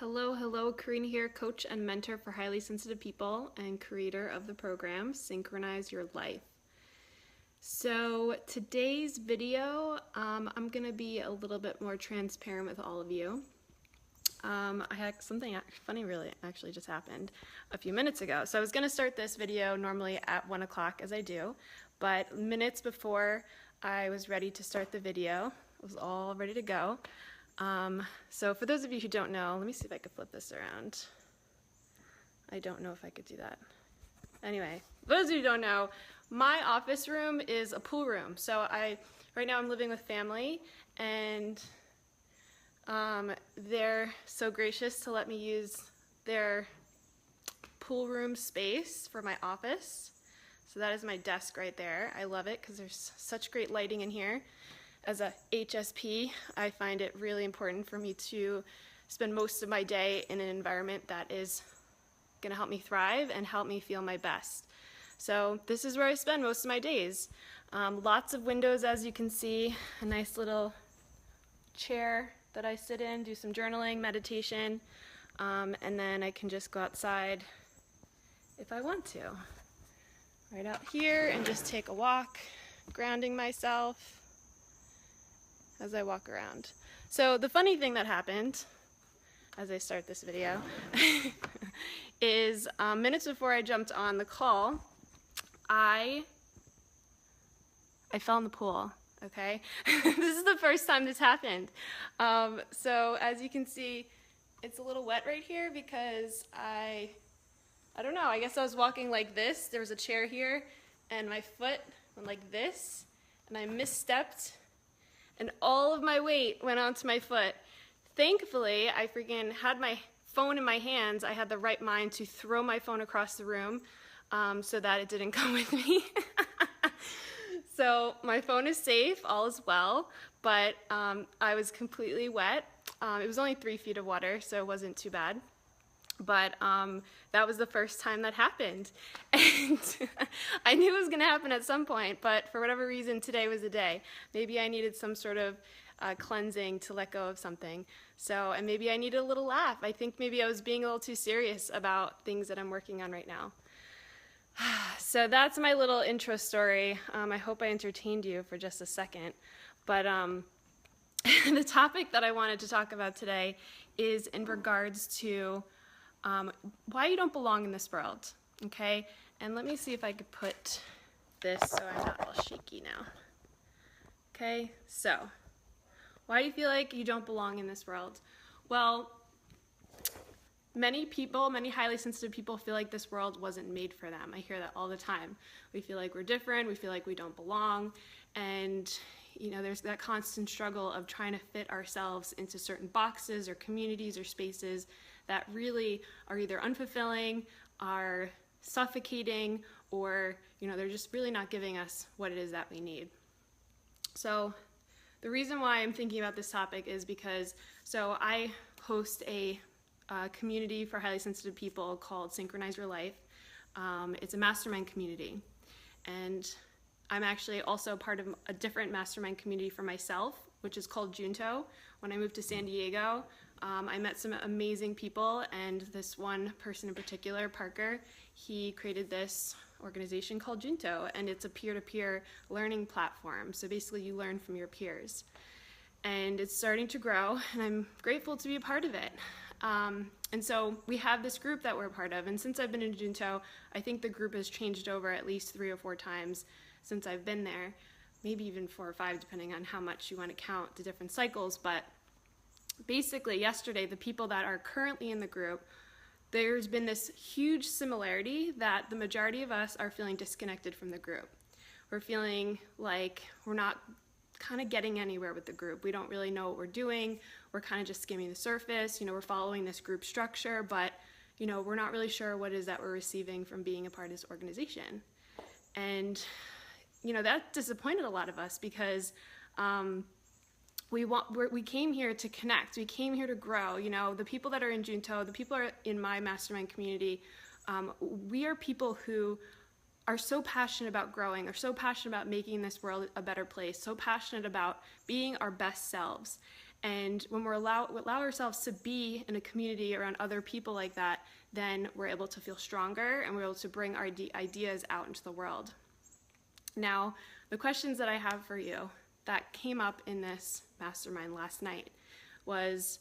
Hello, Karina here, coach and mentor for highly sensitive people and creator of the program, Synchronize Your Life. So today's video, I'm going to be a little bit more transparent with all of you. I had something funny really actually just happened a few minutes ago. So I was going to start this video normally at 1 o'clock as I do, but minutes before I was ready to start the video, it was all ready to go. So for those of you who don't know, let me see if I could flip this around. I don't know if I could do that. Anyway, for those of you who don't know, my office room is a pool room. So right now I'm living with family, and they're so gracious to let me use their pool room space for my office. So that is my desk right there. I love it because there's such great lighting in here. As a HSP, I find it really important for me to spend most of my day in an environment that is going to help me thrive and help me feel my best. So this is where I spend most of my days. Lots of windows, as you can see, a nice little chair that I sit in, do some journaling, meditation, and then I can just go outside if I want to. Right out here and just take a walk, grounding myself as I walk around. So the funny thing that happened as I start this video is minutes before I jumped on the call, I fell in the pool, okay? This is the first time this happened. So as you can see, it's a little wet right here because I don't know, I guess I was walking like this. There was a chair here and my foot went like this and I misstepped and all of my weight went onto my foot. Thankfully, I freaking had my phone in my hands. I had the right mind to throw my phone across the room so that it didn't come with me. So my phone is safe, all is well, but I was completely wet. It was only 3 feet of water, so it wasn't too bad. But that was the first time that happened. And I knew it was going to happen at some point, but for whatever reason, today was the day. Maybe I needed some sort of cleansing to let go of something. So, and maybe I needed a little laugh. I think maybe I was being a little too serious about things that I'm working on right now. So that's my little intro story. I hope I entertained you for just a second. But the topic that I wanted to talk about today is in regards to why you don't belong in this world, okay? And let me see if I could put this so I'm not all shaky now. Okay, so why do you feel like you don't belong in this world? Well, many people, many highly sensitive people feel like this world wasn't made for them. I hear that all the time. We feel like we're different, we feel like we don't belong, and you know, there's that constant struggle of trying to fit ourselves into certain boxes or communities or spaces that really are either unfulfilling, are suffocating, or you know, they're just really not giving us what it is that we need. So the reason why I'm thinking about this topic is because I host a community for highly sensitive people called Synchronize Your Life. It's a mastermind community, and I'm actually also part of a different mastermind community for myself, which is called Junto. When I moved to San Diego, I met some amazing people, and this one person in particular, Parker, he created this organization called Junto, and it's a peer-to-peer learning platform. So basically you learn from your peers. And it's starting to grow, and I'm grateful to be a part of it. And so we have this group that we're a part of, and since I've been in Junto, I think the group has changed over at least 3 or 4 times since I've been there, maybe even 4 or 5, depending on how much you want to count the different cycles. But basically yesterday, the people that are currently in the group, there's been this huge similarity that the majority of us are feeling disconnected from the group. We're feeling like we're not kind of getting anywhere with the group. We don't really know what we're doing. We're kind of just skimming the surface. You know, we're following this group structure, but you know, we're not really sure what it is that we're receiving from being a part of this organization. And you know, that disappointed a lot of us because we came here to connect. We came here to grow. You know, the people that are in Junto, the people are in my mastermind community, we are people who are so passionate about growing, are so passionate about making this world a better place, so passionate about being our best selves. And when we allow ourselves to be in a community around other people like that, then we're able to feel stronger and we're able to bring our ideas out into the world. Now, the questions that I have for you that came up in this mastermind last night was,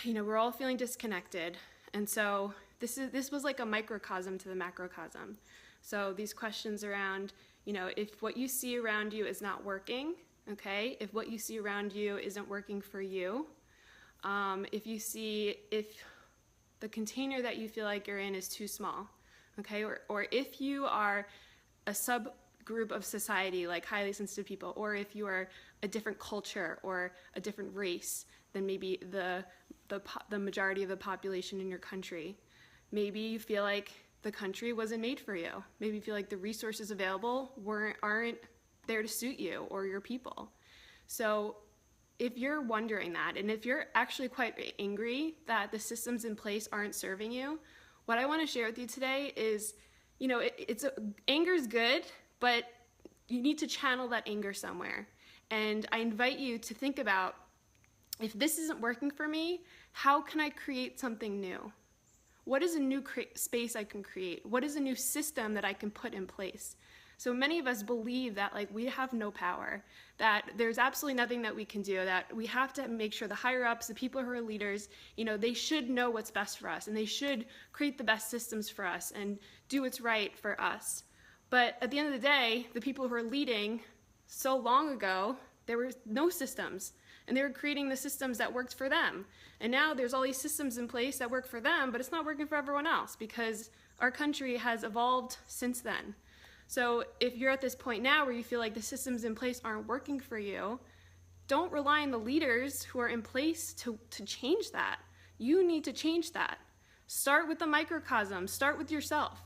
we're all feeling disconnected. And so this was like a microcosm to the macrocosm. So these questions around, if what you see around you is not working, okay, if what you see around you isn't working for you, if the container that you feel like you're in is too small, okay, or if you are a subgroup of society like highly sensitive people, or if you are a different culture or a different race than maybe the majority of the population in your country, maybe you feel like the country wasn't made for you. Maybe you feel like the resources available aren't there to suit you or your people. So if you're wondering that, and if you're actually quite angry that the systems in place aren't serving you, what I want to share with you today is, anger is good, but you need to channel that anger somewhere. And I invite you to think about, if this isn't working for me, how can I create something new? What is a new space I can create? What is a new system that I can put in place? So many of us believe that we have no power, that there's absolutely nothing that we can do, that we have to make sure the higher ups, the people who are leaders, they should know what's best for us and they should create the best systems for us and do what's right for us. But at the end of the day, the people who are leading so long ago, there were no systems and they were creating the systems that worked for them. And now there's all these systems in place that work for them, but it's not working for everyone else because our country has evolved since then. So if you're at this point now where you feel like the systems in place aren't working for you, don't rely on the leaders who are in place to change that. You need to change that. Start with the microcosm, start with yourself,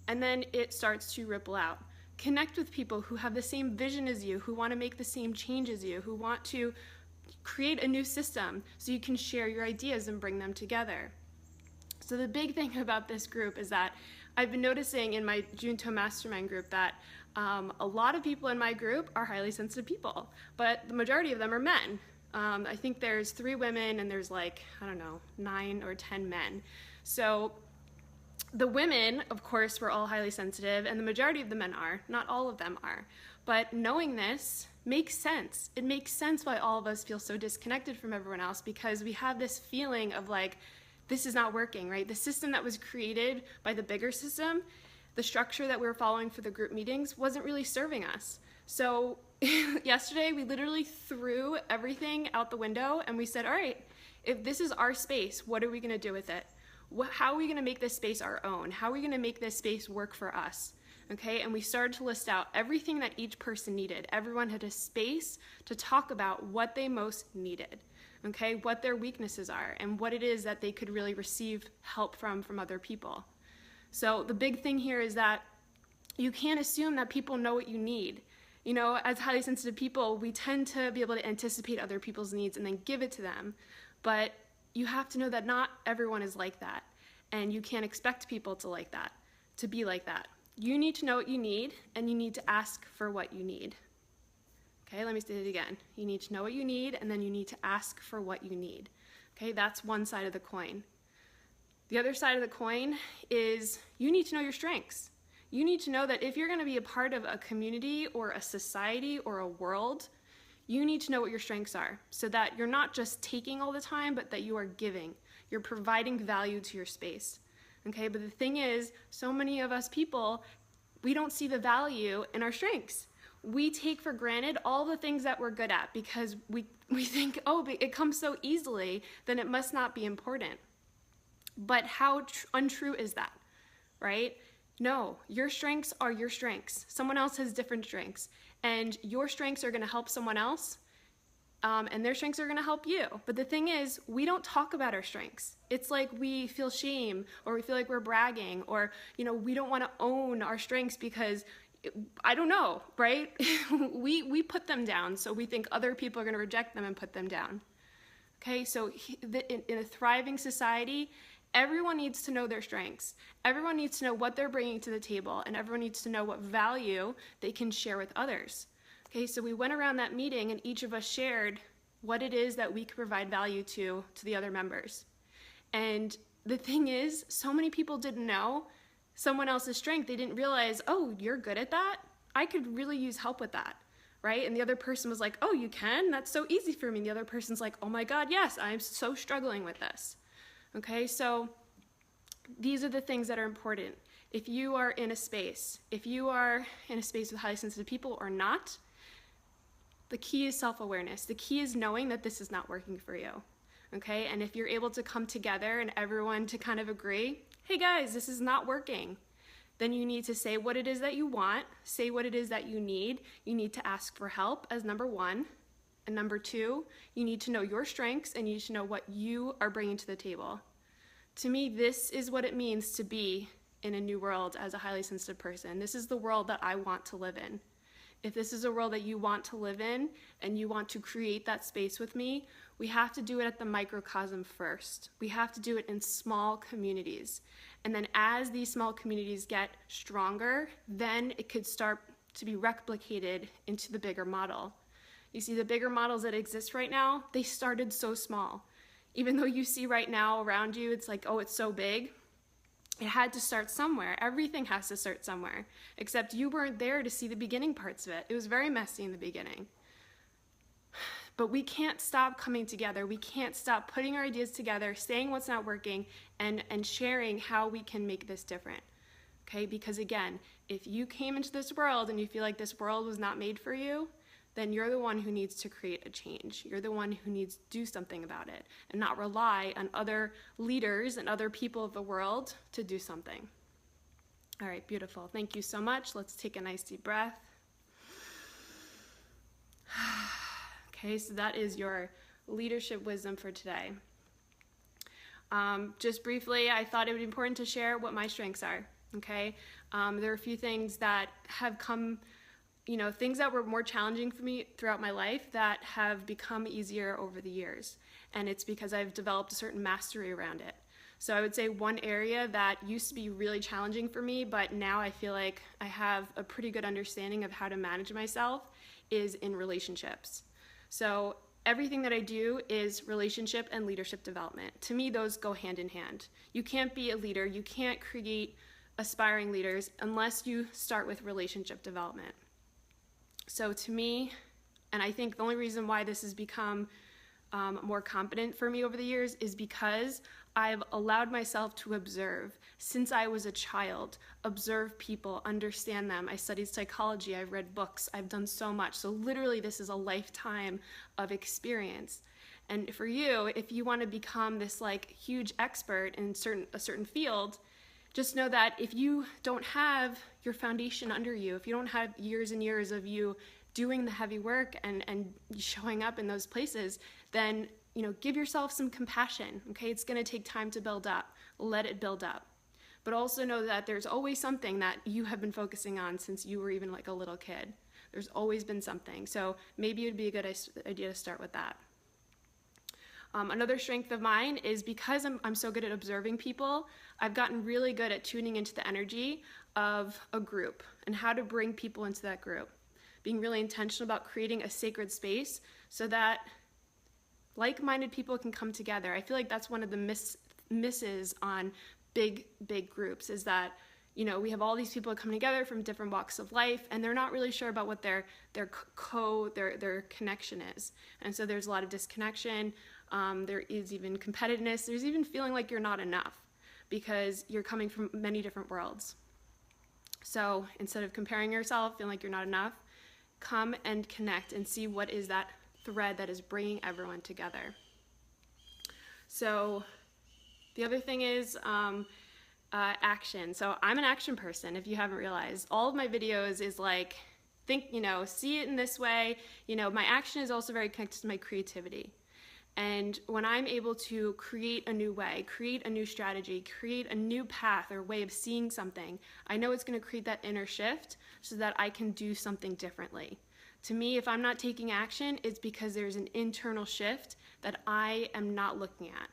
and then it starts to ripple out. Connect with people who have the same vision as you, who want to make the same change as you, who want to create a new system so you can share your ideas and bring them together. So the big thing about this group is that I've been noticing in my Junto Mastermind group that a lot of people in my group are highly sensitive people, but the majority of them are men. I think there's 3 women and there's 9 or 10 men. So the women, of course, were all highly sensitive, and the majority of the men are. Not all of them are. But knowing this makes sense. It makes sense why all of us feel so disconnected from everyone else, because we have this feeling of this is not working, right? The system that was created by the bigger system, the structure that we were following for the group meetings wasn't really serving us. So yesterday we literally threw everything out the window and we said, all right, if this is our space, what are we gonna do with it? How are we gonna make this space our own? How are we gonna make this space work for us? Okay, and we started to list out everything that each person needed. Everyone had a space to talk about what they most needed. Okay, what their weaknesses are and what it is that they could really receive help from other people. So the big thing here is that you can't assume that people know what you need. As highly sensitive people, we tend to be able to anticipate other people's needs and then give it to them. But you have to know that not everyone is like that. And you can't expect people to be like that. You need to know what you need, and you need to ask for what you need. Okay, let me say it again. You need to know what you need, and then you need to ask for what you need. Okay, that's one side of the coin. The other side of the coin is you need to know your strengths. You need to know that if you're going to be a part of a community or a society or a world, you need to know what your strengths are so that you're not just taking all the time, but that you are giving. You're providing value to your space. Okay, but the thing is, so many of us people, we don't see the value in our strengths. We take for granted all the things that we're good at because we think, oh, it comes so easily, then it must not be important. But how untrue is that, right? No, your strengths are your strengths. Someone else has different strengths, and your strengths are going to help someone else, and their strengths are going to help you. But the thing is, we don't talk about our strengths. It's like we feel shame, or we feel like we're bragging, or we don't want to own our strengths because I don't know, right? we put them down, so we think other people are going to reject them and put them down. Okay, so in a thriving society, everyone needs to know their strengths. Everyone needs to know what they're bringing to the table, and everyone needs to know what value they can share with others. Okay, so we went around that meeting and each of us shared what it is that we can provide value to the other members. And the thing is, so many people didn't know someone else's strength. They didn't realize, oh, you're good at that? I could really use help with that, right? And the other person was like, oh, you can? That's so easy for me. And the other person's like, oh my God, yes, I'm so struggling with this. Okay, so these are the things that are important. If you are in a space, with highly sensitive people or not, the key is self-awareness. The key is knowing that this is not working for you. Okay, and if you're able to come together and everyone to kind of agree, hey guys, this is not working, then you need to say what it is that you want, say what it is that you need. You need to ask for help as number one. And number two, you need to know your strengths and you need to know what you are bringing to the table. To me, this is what it means to be in a new world as a highly sensitive person. This is the world that I want to live in. If this is a world that you want to live in and you want to create that space with me, we have to do it at the microcosm first. We have to do it in small communities. And then as these small communities get stronger, then it could start to be replicated into the bigger model. You see, the bigger models that exist right now, they started so small. Even though you see right now around you, it's like, oh, it's so big. It had to start somewhere. Everything has to start somewhere, except you weren't there to see the beginning parts of it. It was very messy in the beginning. But we can't stop coming together. We can't stop putting our ideas together, saying what's not working, and sharing how we can make this different. Okay, because again, if you came into this world and you feel like this world was not made for you, then you're the one who needs to create a change. You're the one who needs to do something about it and not rely on other leaders and other people of the world to do something. All right, beautiful. Thank you so much. Let's take a nice deep breath. Okay, so that is your leadership wisdom for today. Just briefly, I thought it would be important to share what my strengths are, okay? There are a few things that have come, things that were more challenging for me throughout my life that have become easier over the years. And it's because I've developed a certain mastery around it. So I would say one area that used to be really challenging for me, but now I feel like I have a pretty good understanding of how to manage myself, is in relationships. So everything that I do is relationship and leadership development. To me, those go hand in hand. You can't be a leader, you can't create aspiring leaders unless you start with relationship development. So to me, and I think the only reason why this has become more competent for me over the years is because I've allowed myself to observe since I was a child, observe people, understand them. I studied psychology, I've read books, I've done so much. So literally this is a lifetime of experience. And for you, if you want to become this like huge expert in a certain field, just know that if you don't have your foundation under you, if you don't have years and years of you doing the heavy work and showing up in those places, then give yourself some compassion, okay? It's gonna take time to build up. Let it build up. But also know that there's always something that you have been focusing on since you were even like a little kid. There's always been something. So maybe it'd be a good idea to start with that. Another strength of mine is because I'm so good at observing people, I've gotten really good at tuning into the energy of a group and how to bring people into that group. Being really intentional about creating a sacred space so that like-minded people can come together. I feel like that's one of the misses on big groups is that, we have all these people coming together from different walks of life and they're not really sure about what their connection is. And so there's a lot of disconnection. There is even competitiveness. There's even feeling like you're not enough because you're coming from many different worlds. So instead of comparing yourself, feeling like you're not enough, come and connect and see what is that thread that is bringing everyone together. So the other thing is action. So I'm an action person, if you haven't realized. All of my videos is like, see it in this way. My action is also very connected to my creativity. And when I'm able to create a new way, create a new strategy, create a new path or way of seeing something, I know it's going to create that inner shift so that I can do something differently. To me, if I'm not taking action, it's because there's an internal shift that I am not looking at,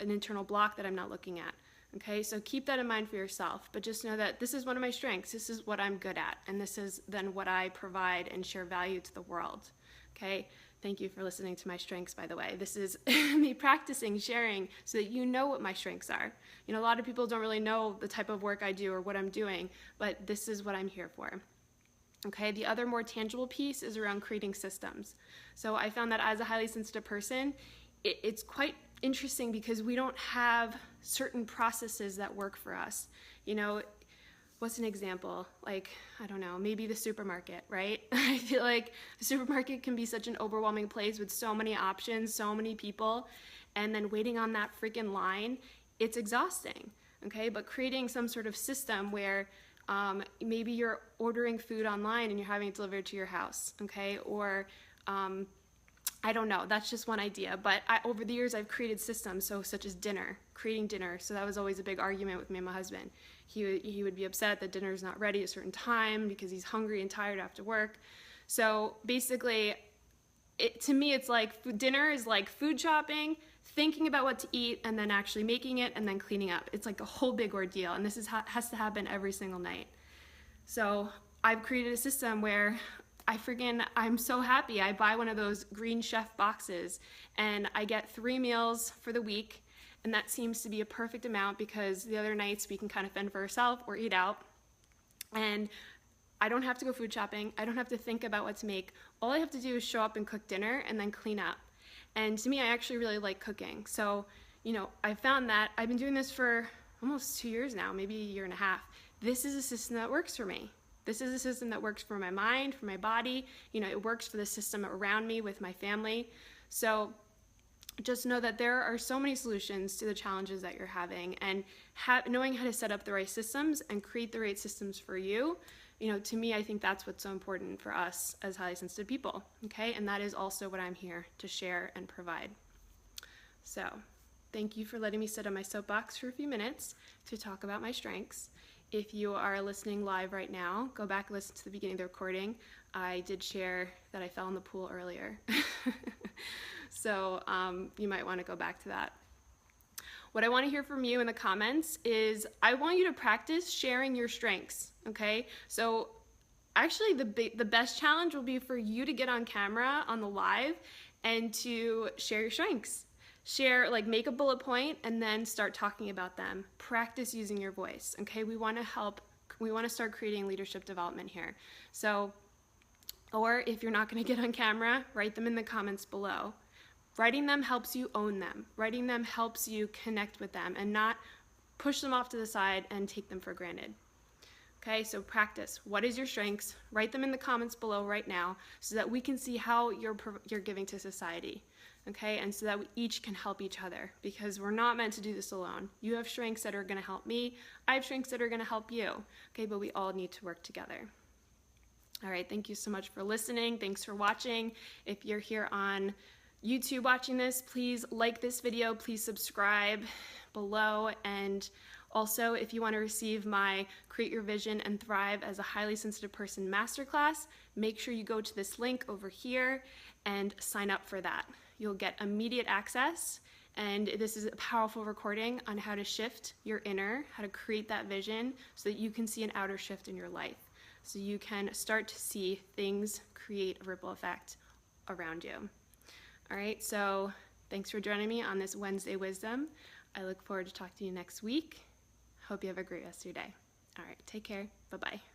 an internal block that I'm not looking at. Okay, so keep that in mind for yourself, but just know that this is one of my strengths. This is what I'm good at, and this is then what I provide and share value to the world. Okay, Thank you for listening to my strengths, by the way. This is me practicing sharing so that you know what my strengths are. You know, a lot of people don't really know the type of work I do or what I'm doing, but this is what I'm here for. Okay, the other more tangible piece is around creating systems. So I found that as a highly sensitive person, it's quite interesting because we don't have certain processes that work for us. You know, what's an example? Like, I don't know, maybe the supermarket, right? I feel like the supermarket can be such an overwhelming place with so many options, so many people, and then waiting on that freaking line, it's exhausting, okay? But creating some sort of system where maybe you're ordering food online and you're having it delivered to your house, okay? Or I don't know, that's just one idea, but over the years I've created systems, so such as dinner, creating dinner. So that was always a big argument with me and my husband. He would be upset that dinner's not ready at a certain time because he's hungry and tired after work. So basically, to me it's like dinner is like food shopping, thinking about what to eat, and then actually making it, and then cleaning up. It's like a whole big ordeal, and this has to happen every single night. So I've created a system where I'm so happy. I buy one of those Green Chef boxes and I get 3 meals for the week, and that seems to be a perfect amount because the other nights we can kind of fend for ourselves or eat out. And I don't have to go food shopping. I don't have to think about what to make. All I have to do is show up and cook dinner and then clean up. And to me, I actually really like cooking. So, you know, I found that I've been doing this for almost 2 years now, maybe a year and a half. This is a system that works for me. This is a system that works for my mind, for my body. You know, it works for the system around me with my family. So just know that there are so many solutions to the challenges that you're having, and knowing how to set up the right systems and create the right systems for you. You know, to me, I think that's what's so important for us as highly sensitive people, okay? And that is also what I'm here to share and provide. So thank you for letting me sit on my soapbox for a few minutes to talk about my strengths. If you are listening live right now, go back and listen to the beginning of the recording. I did share that I fell in the pool earlier. So you might want to go back to that. What I want to hear from you in the comments is I want you to practice sharing your strengths, okay? So actually the best challenge will be for you to get on camera on the live and to share your strengths. Make a bullet point and then start talking about them. Practice using your voice, okay? We want to start creating leadership development here. So, or if you're not going to get on camera, write them in the comments below. Writing them helps you own them. Writing them helps you connect with them and not push them off to the side and take them for granted. Okay, so practice. What is your strengths? Write them in the comments below right now so that we can see how you're giving to society. Okay, and so that we each can help each other, because we're not meant to do this alone. You have strengths that are going to help me. I have strengths that are going to help you. Okay, but we all need to work together. All right, thank you so much for listening. Thanks for watching. If you're here on YouTube watching this, please like this video. Please subscribe below. And also, if you want to receive my Create Your Vision and Thrive as a Highly Sensitive Person Masterclass, make sure you go to this link over here and sign up for that. You'll get immediate access, and this is a powerful recording on how to shift your inner, how to create that vision so that you can see an outer shift in your life, so you can start to see things create a ripple effect around you. All right, so thanks for joining me on this Wednesday Wisdom. I look forward to talking to you next week. Hope you have a great rest of your day. All right, take care. Bye-bye.